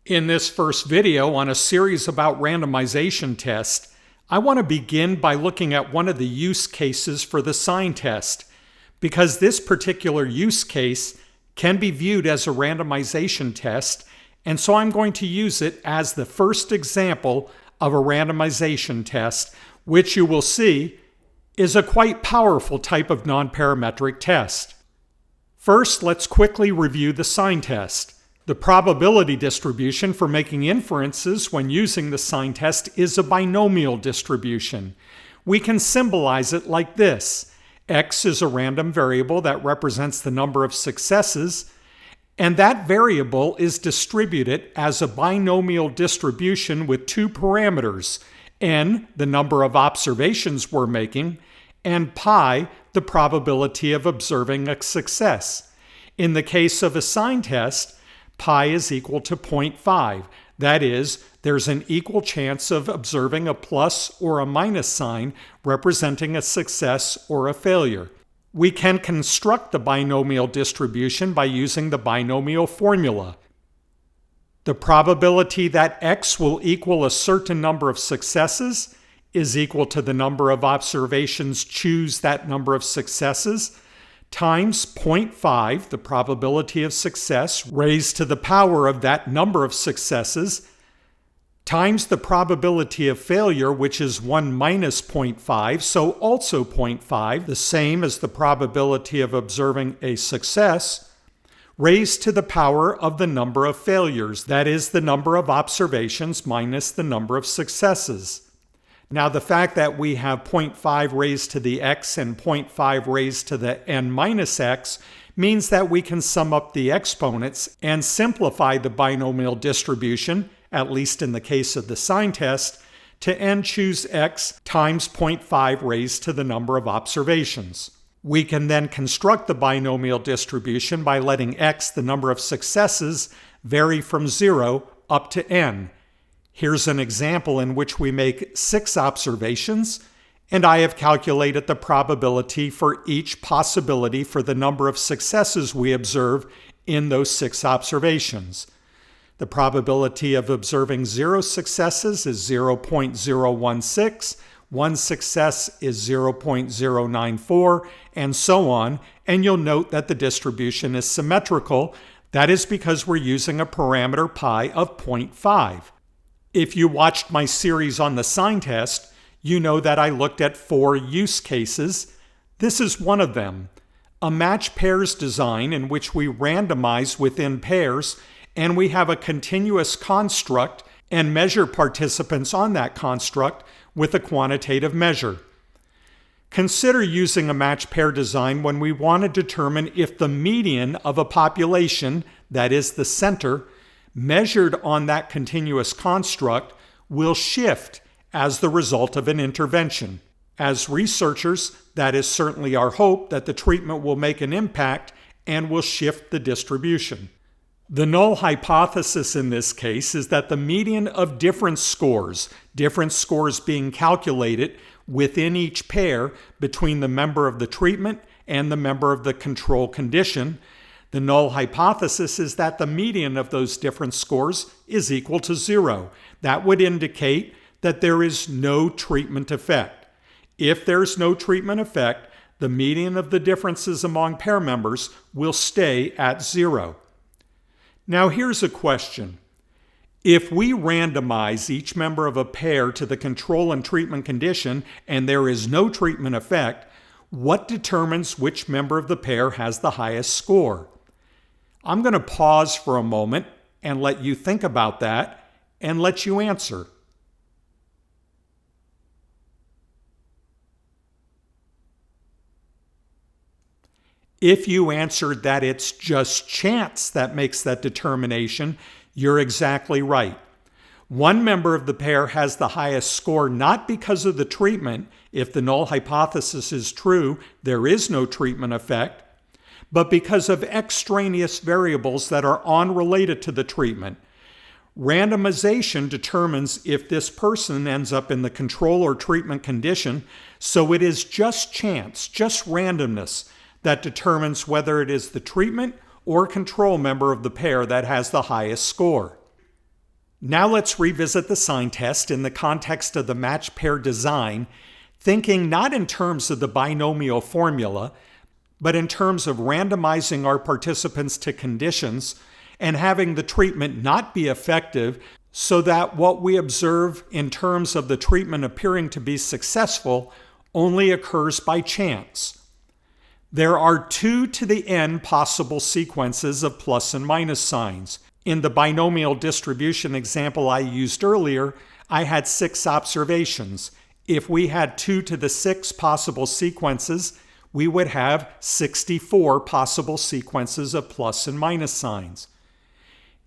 In this first video on a series about randomization tests, I want to begin by looking at one of the use cases for the sign test, because this particular use case can be viewed as a randomization test, and so I'm going to use it as the first example of a randomization test, which you will see is a quite powerful type of nonparametric test. First, let's quickly review the sign test. The probability distribution for making inferences when using the sign test is a binomial distribution. We can symbolize it like this. X is a random variable that represents the number of successes, and that variable is distributed as a binomial distribution with two parameters, n, the number of observations we're making, and pi, the probability of observing a success. In the case of a sign test, pi is equal to 0.5. That is, there's an equal chance of observing a plus or a minus sign representing a success or a failure. We can construct the binomial distribution by using the binomial formula. The probability that x will equal a certain number of successes is equal to the number of observations choose that number of successes, times 0.5, the probability of success raised to the power of that number of successes, times the probability of failure, which is 1 minus 0.5, so also 0.5, the same as the probability of observing a success, raised to the power of the number of failures, that is, the number of observations minus the number of successes. Now, the fact that we have 0.5 raised to the x and 0.5 raised to the n minus x means that we can sum up the exponents and simplify the binomial distribution, at least in the case of the sign test, to n choose x times 0.5 raised to the number of observations. We can then construct the binomial distribution by letting x, the number of successes, vary from 0 up to n. Here's an example in which we make 6 observations, and I have calculated the probability for each possibility for the number of successes we observe in those 6 observations. The probability of observing 0 successes is 0.016, 1 success is 0.094, and so on, and you'll note that the distribution is symmetrical. That is because we're using a parameter pi of 0.5. If you watched my series on the sign test, you know that I looked at 4 use cases. This is one of them, a match pairs design in which we randomize within pairs, and we have a continuous construct and measure participants on that construct with a quantitative measure. Consider using a match pair design when we want to determine if the median of a population, that is the center, measured on that continuous construct will shift as the result of an intervention. As researchers, that is certainly our hope that the treatment will make an impact and will shift the distribution. The null hypothesis in this case is that the median of difference scores being calculated within each pair between the member of the treatment and the member of the control condition, the null hypothesis is that the median of those difference scores is equal to 0. That would indicate that there is no treatment effect. If there's no treatment effect, the median of the differences among pair members will stay at 0. Now here's a question. If we randomize each member of a pair to the control and treatment condition and there is no treatment effect, what determines which member of the pair has the highest score? I'm going to pause for a moment and let you think about that and let you answer. If you answered that it's just chance that makes that determination, you're exactly right. One member of the pair has the highest score not because of the treatment. If the null hypothesis is true, there is no treatment effect, but because of extraneous variables that are unrelated to the treatment. Randomization determines if this person ends up in the control or treatment condition, so it is just chance, just randomness, that determines whether it is the treatment or control member of the pair that has the highest score. Now let's revisit the sign test in the context of the match pair design, thinking not in terms of the binomial formula, but in terms of randomizing our participants to conditions and having the treatment not be effective so that what we observe in terms of the treatment appearing to be successful only occurs by chance. There are 2 to the n possible sequences of plus and minus signs. In the binomial distribution example I used earlier, I had 6 observations. If we had 2 to the 6 possible sequences, we would have 64 possible sequences of plus and minus signs.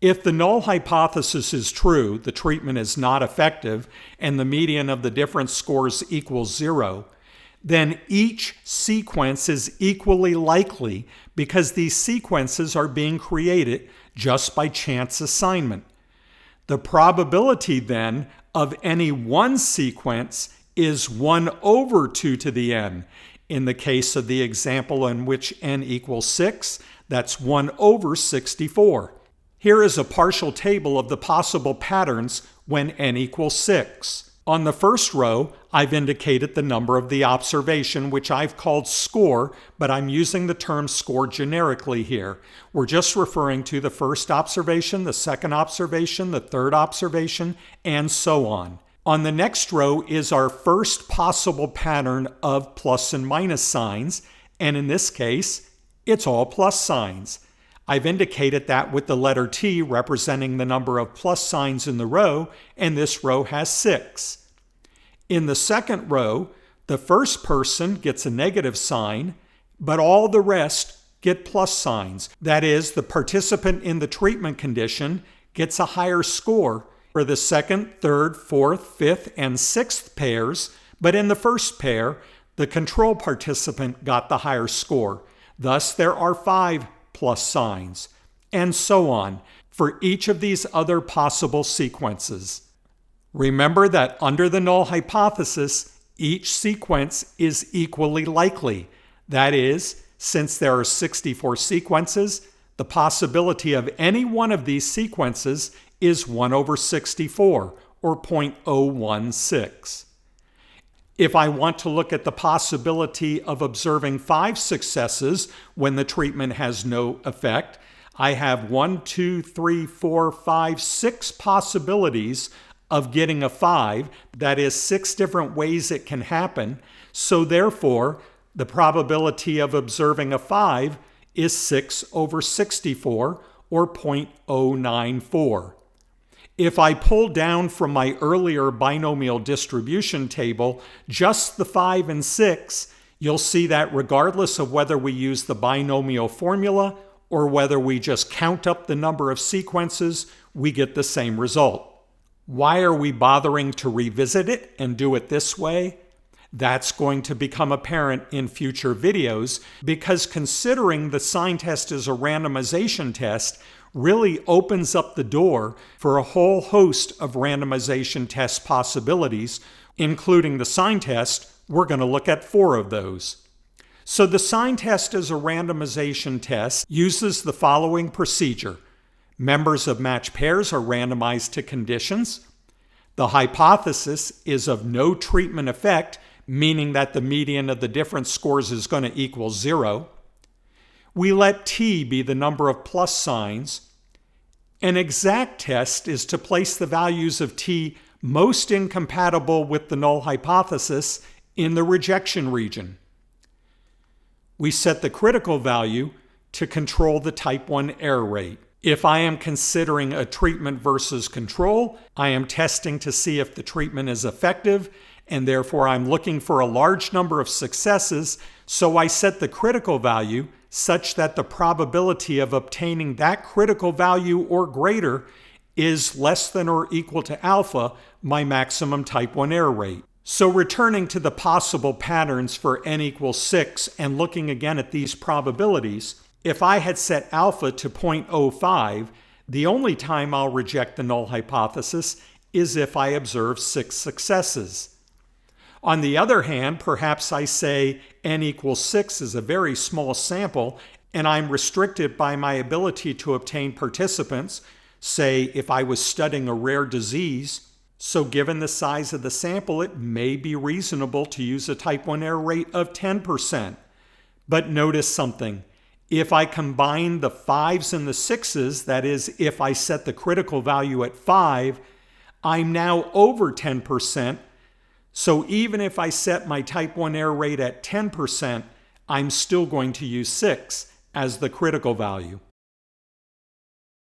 If the null hypothesis is true, the treatment is not effective, and the median of the difference scores equals 0, then each sequence is equally likely because these sequences are being created just by chance assignment. The probability then of any one sequence is 1 over 2 to the n. In the case of the example in which n equals 6, that's 1 over 64. Here is a partial table of the possible patterns when n equals 6. On the first row, I've indicated the number of the observation, which I've called score, but I'm using the term score generically here. We're just referring to the first observation, the second observation, the third observation, and so on. On the next row is our first possible pattern of plus and minus signs, and in this case, it's all plus signs. I've indicated that with the letter T representing the number of plus signs in the row, and this row has 6. In the second row, the first person gets a negative sign, but all the rest get plus signs. That is, the participant in the treatment condition gets a higher score for the second, third, fourth, fifth, and sixth pairs, but in the first pair, the control participant got the higher score. Thus, there are 5 plus signs, and so on for each of these other possible sequences. Remember that under the null hypothesis, each sequence is equally likely. That is, since there are 64 sequences, the possibility of any one of these sequences is 1 over 64, or 0.016. If I want to look at the possibility of observing 5 successes when the treatment has no effect, I have 1, 2, 3, 4, 5, 6 possibilities of getting a 5. That is 6 different ways it can happen. So therefore, the probability of observing a 5 is 6 over 64, or 0.094. If I pull down from my earlier binomial distribution table just the 5 and 6, you'll see that regardless of whether we use the binomial formula or whether we just count up the number of sequences, we get the same result. Why are we bothering to revisit it and do it this way? That's going to become apparent in future videos because considering the sign test as a randomization test really opens up the door for a whole host of randomization test possibilities, including the sign test. We're going to look at 4 of those. So the sign test as a randomization test uses the following procedure. Members of matched pairs are randomized to conditions. The hypothesis is of no treatment effect, meaning that the median of the difference scores is going to equal 0. We let T be the number of plus signs. An exact test is to place the values of T most incompatible with the null hypothesis in the rejection region. We set the critical value to control the type 1 error rate. If I am considering a treatment versus control, I am testing to see if the treatment is effective, and therefore I'm looking for a large number of successes, so I set the critical value such that the probability of obtaining that critical value or greater is less than or equal to alpha, my maximum type 1 error rate. So returning to the possible patterns for n equals 6 and looking again at these probabilities, if I had set alpha to 0.05, the only time I'll reject the null hypothesis is if I observe 6 successes. On the other hand, perhaps I say n equals 6 is a very small sample and I'm restricted by my ability to obtain participants, say if I was studying a rare disease. So given the size of the sample, it may be reasonable to use a type 1 error rate of 10%. But notice something. If I combine the 5s and the 6s, that is, if I set the critical value at 5, I'm now over 10%. So even if I set my type 1 error rate at 10%, I'm still going to use 6 as the critical value.